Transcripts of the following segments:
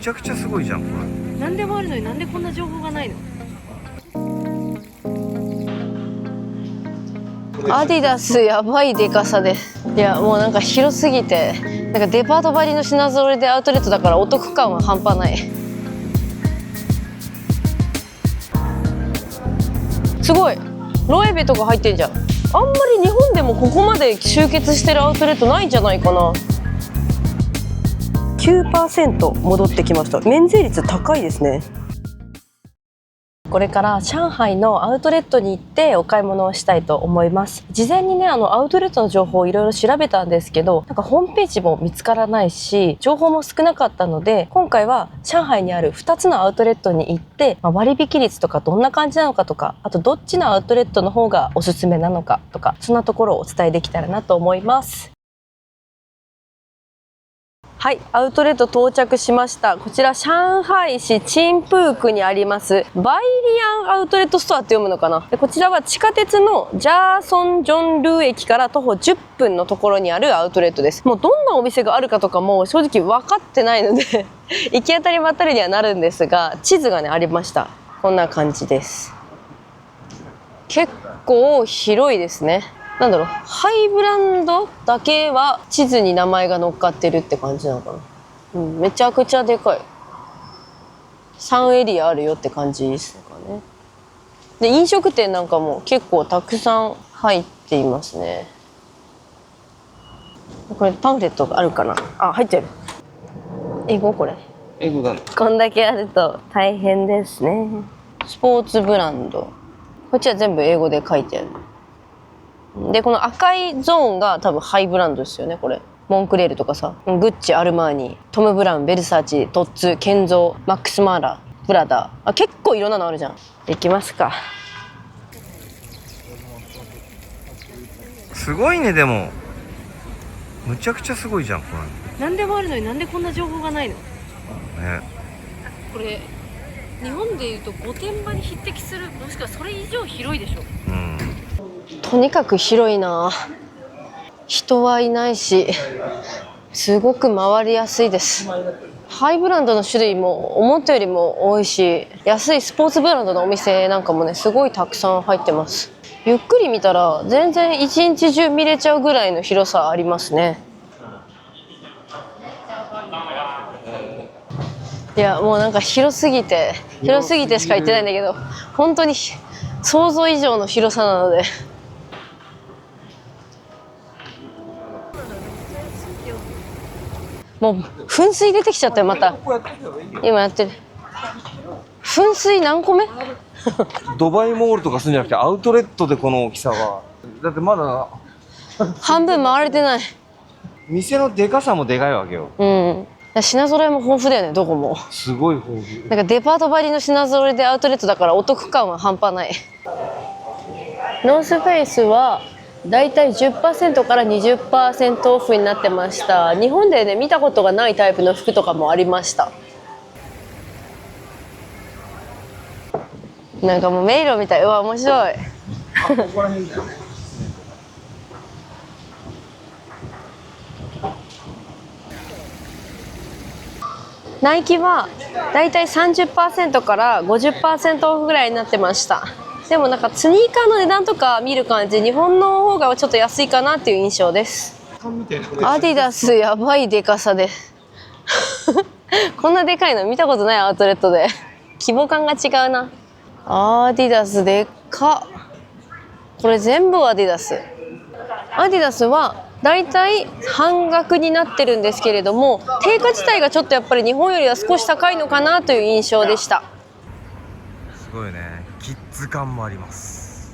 ちゃくちゃすごいじゃんこれ。何でもあるのになんでこんな情報がないの？アディダスやばいでかさです。いやもうなんか広すぎて、なんかデパート張りの品揃えでアウトレットだからお得感は半端ない。すごいロエベとか入ってんじゃん。あんまり日本でもここまで集結してるアウトレットないんじゃないかな。9% 戻ってきました。免税率高いですね。これから上海のアウトレットに行ってお買い物をしたいと思います。事前にねアウトレットの情報をいろいろ調べたんですけど、なんかホームページも見つからないし情報も少なかったので、今回は上海にある2つのアウトレットに行って、割引率とかどんな感じなのかとか、あとどっちのアウトレットの方がおすすめなのかとか、そんなところをお伝えできたらなと思います。はい、アウトレット到着しました。こちら上海市チンプークにありますバイリアンアウトレットストアって読むのかな。でこちらは地下鉄のジャーソンジョンルー駅から徒歩10分のところにあるアウトレットです。もうどんなお店があるかとかも正直分かってないので行き当たりばったりにはなるんですが、地図がねありました。こんな感じです。結構広いですね。なんだろう、ハイブランドだけは地図に名前が載っかってるって感じなのかな。めちゃくちゃでかい。3エリアあるよって感じですかね。で飲食店なんかも結構たくさん入っていますね。これパンフレットがあるかな。あ、入ってる。英語これ。英語だね。こんだけあると大変ですね。スポーツブランド。こっちは全部英語で書いてある。でこの赤いゾーンが多分ハイブランドですよね。これモンクレールとかさ、グッチ、アルマーニ、トム・ブラウン、ベルサーチ、トッツ、ケンゾー、マックス・マーラ、プラダ。あ、結構いろんなのあるじゃん。行きますか。すごいね。でもむちゃくちゃすごいじゃんこれ。何でもあるのになんでこんな情報がないの？ね。これ日本でいうと御殿場に匹敵する、もしくはそれ以上広いでしょ。とにかく広いな。人はいないしすごく回りやすいです。ハイブランドの種類も思ったよりも多いし、安いスポーツブランドのお店なんかもねすごいたくさん入ってます。ゆっくり見たら全然一日中見れちゃうぐらいの広さありますね。いやもうなんか広すぎてしか言ってないんだけど、本当に想像以上の広さなので。もう噴水出てきちゃったよまた。今やってる。噴水何個目ドバイモールとかするんじゃなくてアウトレットでこの大きさはだってまだ半分回れてない。店のでかさもでかいわけよ。品揃えも豊富だよね。どこもすごい豊富。なんかデパート張りの品揃えでアウトレットだからお得感は半端ない。ノースフェイスはだいたい 10% から 20% オフになってました。日本でね見たことがないタイプの服とかもありました。なんかもう迷路みたい。うわ面白い。ここら辺だよね。ナイキはだいたい 30% から 50% オフぐらいになってました。でもなんかスニーカーの値段とか見る感じ、日本の方がちょっと安いかなっていう印象です。アディダスやばいでかさですこんなでかいの見たことない。アウトレットで規模感が違うな。アディダスでっか。これ全部アディダス。アディダスはだいたい半額になってるんですけれども、定価自体がちょっとやっぱり日本よりは少し高いのかなという印象でした。すごいね。キッズ感もあります。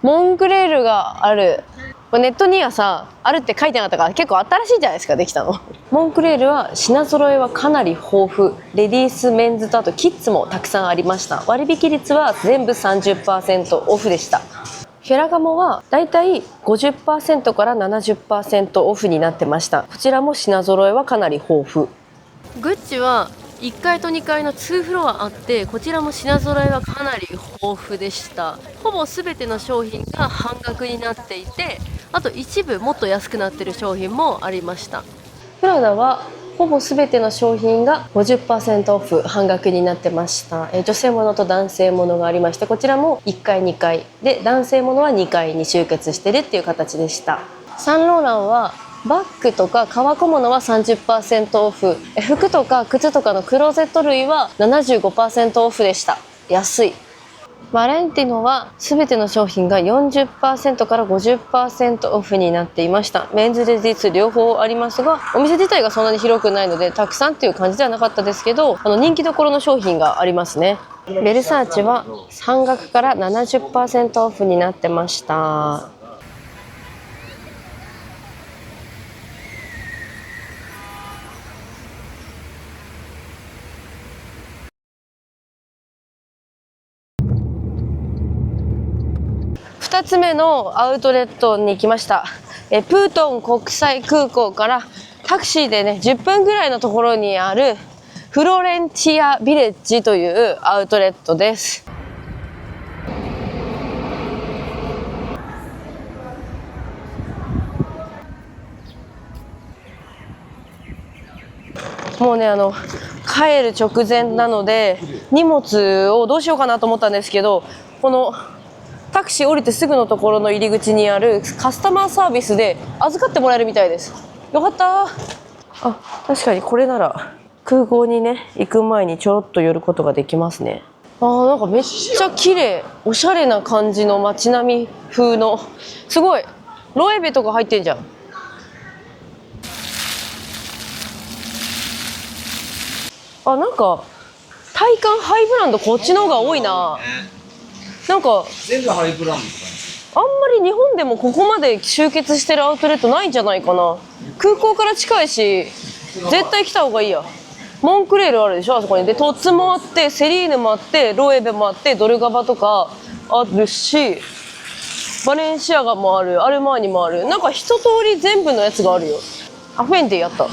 モンクレールがある。これネットにはさあるって書いてなかったから結構新しいじゃないですか、できたの。モンクレールは品揃えはかなり豊富。レディースメンズとあとキッズもたくさんありました。割引率は全部 30% オフでした。フェラガモはだいたい 50% から 70% オフになってました。こちらも品揃えはかなり豊富。グッチは1階と2階の2フロアあって、こちらも品揃えはかなり豊富でした。ほぼ全ての商品が半額になっていて、あと一部もっと安くなっている商品もありました。プラダはほぼ全ての商品が 50% オフ半額になってました。女性ものと男性ものがありまして、こちらも1階2階で、男性ものは2階に集結してるっていう形でした。サンローランはバッグとか革小物は 30% オフ、服とか靴とかのクローゼット類は 75% オフでした。安い。バレンティノは全ての商品が 40% から 50% オフになっていました。メンズレディース両方ありますが、お店自体がそんなに広くないのでたくさんっていう感じではなかったですけど、人気どころの商品がありますね。ベルサーチは半額から 70% オフになってました。2つ目のアウトレットに来ました。プートン国際空港からタクシーでね10分ぐらいのところにあるフロレンティアビレッジというアウトレットです。もうね帰る直前なので荷物をどうしようかなと思ったんですけど、このタクシー降りてすぐのところの入り口にあるカスタマーサービスで預かってもらえるみたいです。よかった。確かにこれなら空港にね行く前にちょろっと寄ることができますね。なんかめっちゃ綺麗、おしゃれな感じの街並み風の、すごいロエベとか入ってんじゃん。なんか体感ハイブランドこっちの方が多いな。なんか全部ハイブランドとかあんまり日本でもここまで集結してるアウトレットないんじゃないかな。空港から近いし絶対来た方がいいや。モンクレールあるでしょ、あそこに。でトッツもあって、セリーヌもあって、ロエベもあって、ドルガバとかあるし、バレンシアガもある、アルマーニもある。なんか一通り全部のやつがあるよ。フェンディやった。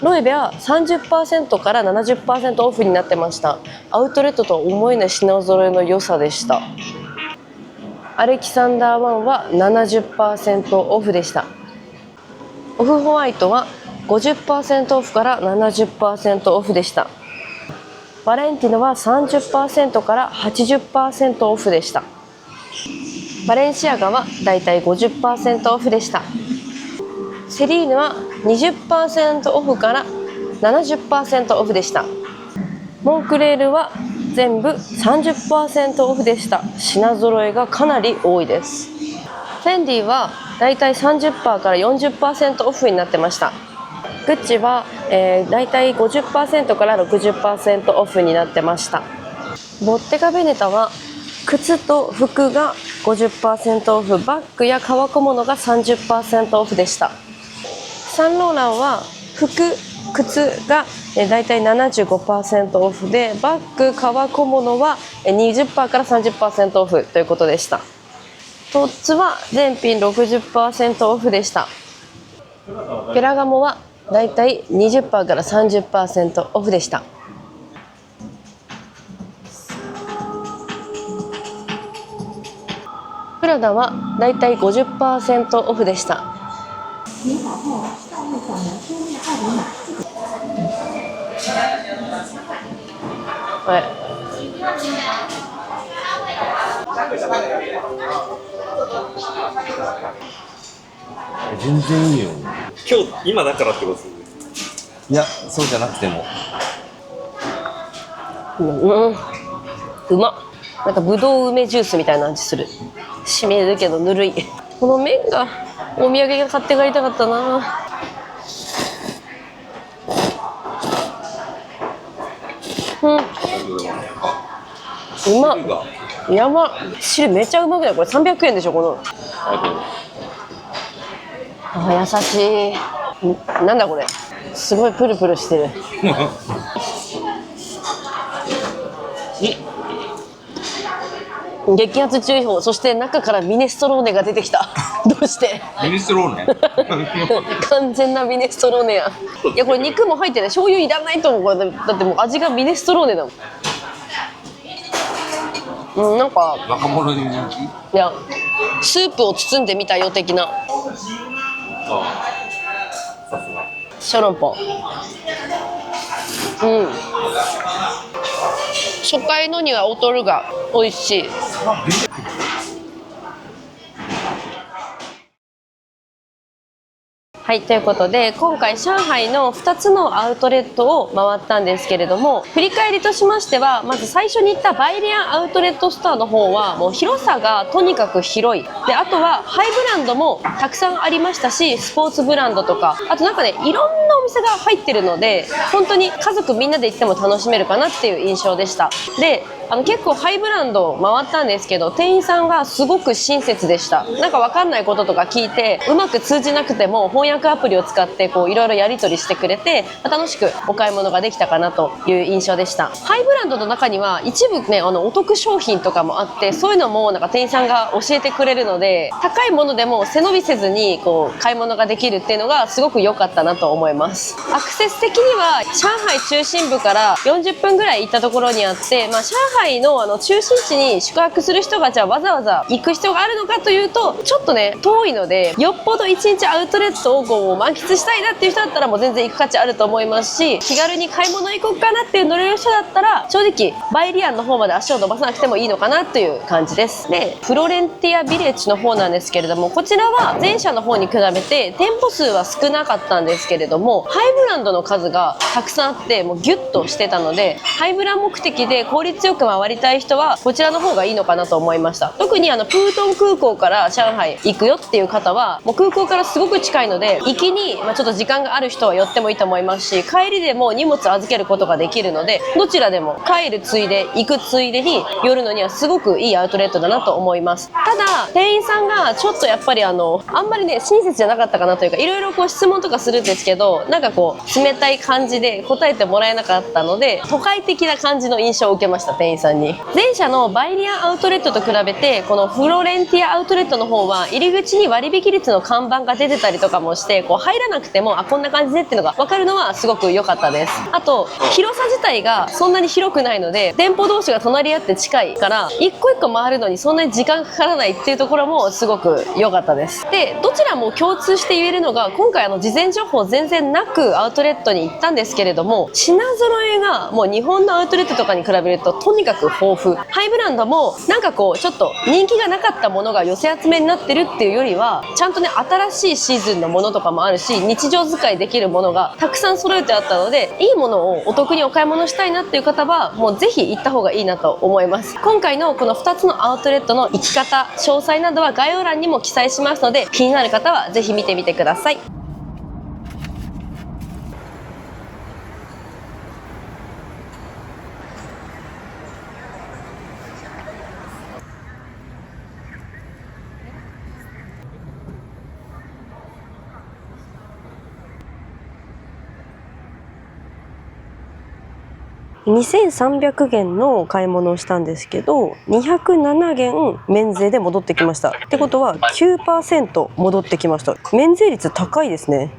ロエベは 30% から 70% オフになってました。アウトレットとは思えない品揃えの良さでした。アレキサンダー1は 70% オフでした。オフホワイトは 50% オフから 70% オフでした。バレンティノは 30% から 80% オフでした。バレンシアガはだいたい 50% オフでした。セリーヌは 20% オフから 70% オフでした。モンクレールは全部 30% オフでした。品揃えがかなり多いです。フェンディはだいたい 30% から 40% オフになってました。グッチは、だいたい 50% から 60% オフになってました。ボッテガベネタは靴と服が 50% オフ、バッグや革小物が 30% オフでした。サンローランは服、靴がだいたい 75% オフで、バッグ、革小物は 20% から 30% オフということでした。トッツは全品 60% オフでした。ペラガモはだいたい 20% から 30% オフでした。プラダはだいたい 50% オフでした。全然いいよ。今だからってこと？いや、そうじゃなくても。うまっ。なんかぶどう梅ジュースみたいな味する。しめるけどぬるい。この麺がお土産が買って帰りたかったな。うまっ。やばっ。汁めっちゃうまくない？これ300円でしょ、この。優しい。なんだこれ。すごいプルプルしてる。激アツ注意報、そして中からミネストローネが出てきた。どうしてミネストローネ完全なミネストローネや。いやこれ肉も入ってない、醤油いらないと思う。これだってもう味がミネストローネだもん。なんか若者に人気。いやスープを包んでみたよ的な。さすが。小籠包。初回のには劣るが美味しい。はい、ということで今回上海の2つのアウトレットを回ったんですけれども、振り返りとしましては、まず最初に行ったバイリアンアウトレットストアの方はもう広さがとにかく広いで、あとはハイブランドもたくさんありましたし、スポーツブランドとか、あとなんかね、いろんなお店が入ってるので本当に家族みんなで行っても楽しめるかなっていう印象でした。で結構ハイブランド回ったんですけど、店員さんがすごく親切でした。なんか分かんないこととか聞いてうまく通じなくても翻訳アプリを使ってこういろいろやり取りしてくれて、楽しくお買い物ができたかなという印象でした。ハイブランドの中には一部ねお得商品とかもあって、そういうのもなんか店員さんが教えてくれるので、高いものでも背伸びせずにこう買い物ができるっていうのがすごく良かったなと思います。アクセス的には上海中心部から40分ぐらい行ったところにあって、上海の中心地に宿泊する人がじゃあわざわざ行く必要があるのかというと、ちょっとね遠いので、よっぽど1日アウトレットをこう満喫したいなっていう人だったらもう全然行く価値あると思いますし、気軽に買い物行こうかなっていう乗れる人だったら正直バイリアンの方まで足を伸ばさなくてもいいのかなという感じです。でフロレンティアビレッジの方なんですけれども、こちらは前者の方に比べて店舗数は少なかったんですけれども、ハイブランドの数がたくさんあってもうギュッとしてたので、ハイブラン目的で効率よく回りたい人はこちらの方がいいのかなと思いました。特にプートン空港から上海行くよっていう方はもう空港からすごく近いので、行きにちょっと時間がある人は寄ってもいいと思いますし、帰りでも荷物預けることができるので、どちらでも帰るついで行くついでに寄るのにはすごくいいアウトレットだなと思います。ただ店員さんがちょっとやっぱりあんまりね親切じゃなかったかなというか、いろいろこう質問とかするんですけど、なんかこう冷たい感じで答えてもらえなかったので、都会的な感じの印象を受けました。店員さんに。前者のバイリアンアウトレットと比べて、このフロレンティアアウトレットの方は入り口に割引率の看板が出てたりとかもして、こう入らなくてもこんな感じでっていうのが分かるのはすごく良かったです。あと広さ自体がそんなに広くないので、店舗同士が隣り合って近いから一個一個回るのにそんなに時間かからないっていうところもすごく良かったです。でどちらも共通して言えるのが、今回事前情報全然なくアウトレットに行ったんですけれども、品揃えがもう日本のアウトレットとかに比べるととにかく豊富。ハイブランドもなんかこうちょっと人気がなかったものが寄せ集めになってるっていうよりは、ちゃんとね新しいシーズンのものとかもあるし、日常使いできるものがたくさん揃えてあったので、いいものをお得にお買い物したいなっていう方はもうぜひ行った方がいいなと思います。今回のこの2つのアウトレットの行き方詳細などは概要欄にも記載しますので、気になる方はぜひ見てみてください。2300元の買い物をしたんですけど、207元免税で戻ってきました。ってことは 9% 戻ってきました。免税率高いですね。